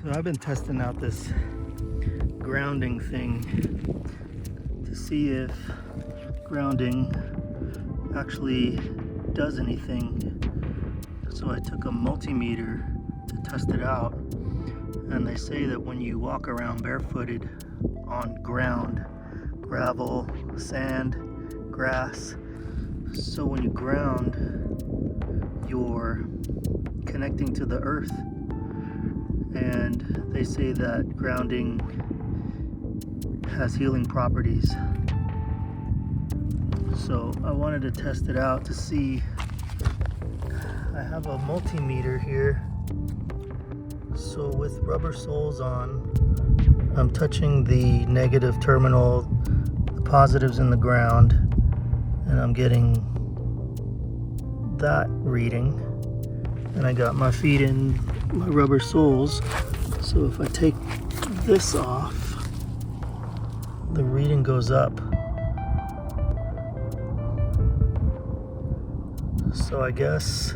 So I've been testing out this grounding thing to see if grounding actually does anything. So I took a multimeter to test it out, and they say that when you walk around barefooted on ground, gravel, sand, grass, so when you ground, you're connecting to the earth. And they say that grounding has healing properties. So I wanted to test it out to see. I have a multimeter here. So with rubber soles on, I'm touching the negative terminal, the positives in the ground, and I'm getting that reading. And I got my feet in my rubber soles. So if I take this off, the reading goes up. So I guess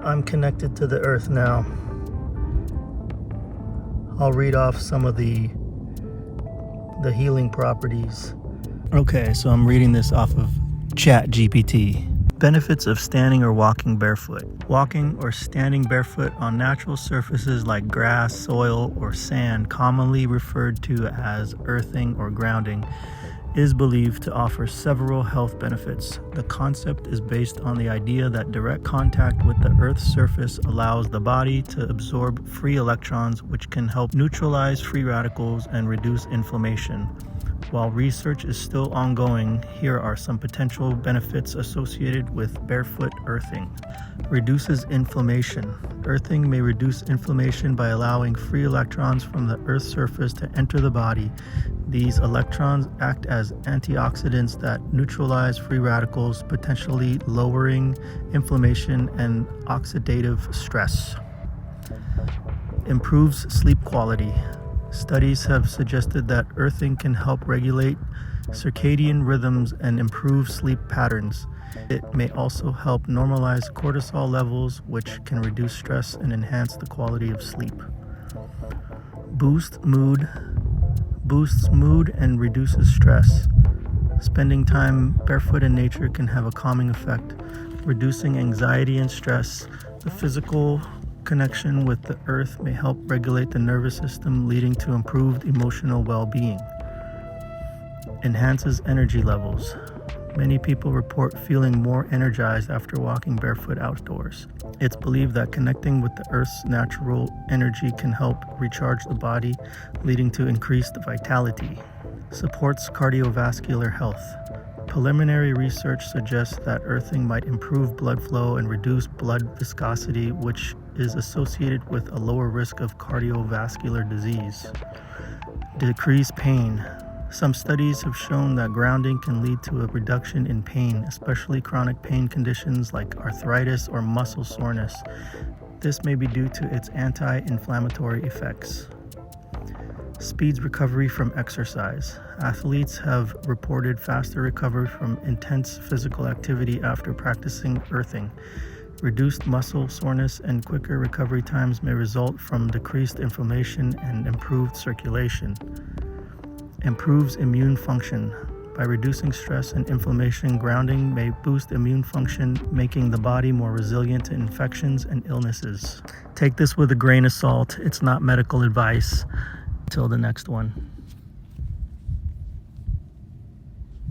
I'm connected to the earth now. I'll read off some of the healing properties. Okay, so I'm reading this off of ChatGPT. Benefits of standing or walking barefoot. Walking or standing barefoot on natural surfaces like grass, soil, or sand, commonly referred to as earthing or grounding, is believed to offer several health benefits. The concept is based on the idea that direct contact with the Earth's surface allows the body to absorb free electrons, which can help neutralize free radicals and reduce inflammation. While research is still ongoing, here are some potential benefits associated with barefoot earthing. Reduces inflammation. Earthing may reduce inflammation by allowing free electrons from the Earth's surface to enter the body. These electrons act as antioxidants that neutralize free radicals, potentially lowering inflammation and oxidative stress. Improves sleep quality. Studies have suggested that earthing can help regulate circadian rhythms and improve sleep patterns. It may also help normalize cortisol levels, which can reduce stress and enhance the quality of sleep. Boosts mood and reduces stress. Spending time barefoot in nature can have a calming effect, reducing anxiety and stress. The physical connection with the earth may help regulate the nervous system, leading to improved emotional well-being. Enhances energy levels. Many people report feeling more energized after walking barefoot outdoors. It's believed that connecting with the earth's natural energy can help recharge the body, leading to increased vitality. Supports cardiovascular health. Preliminary research suggests that earthing might improve blood flow and reduce blood viscosity, which is associated with a lower risk of cardiovascular disease. Decrease pain. Some studies have shown that grounding can lead to a reduction in pain, especially chronic pain conditions like arthritis or muscle soreness. This may be due to its anti-inflammatory effects. Speeds recovery from exercise. Athletes have reported faster recovery from intense physical activity after practicing earthing. Reduced muscle soreness and quicker recovery times may result from decreased inflammation and improved circulation. Improves immune function. By reducing stress and inflammation, grounding may boost immune function, making the body more resilient to infections and illnesses. Take this with a grain of salt. It's not medical advice. Till the next one.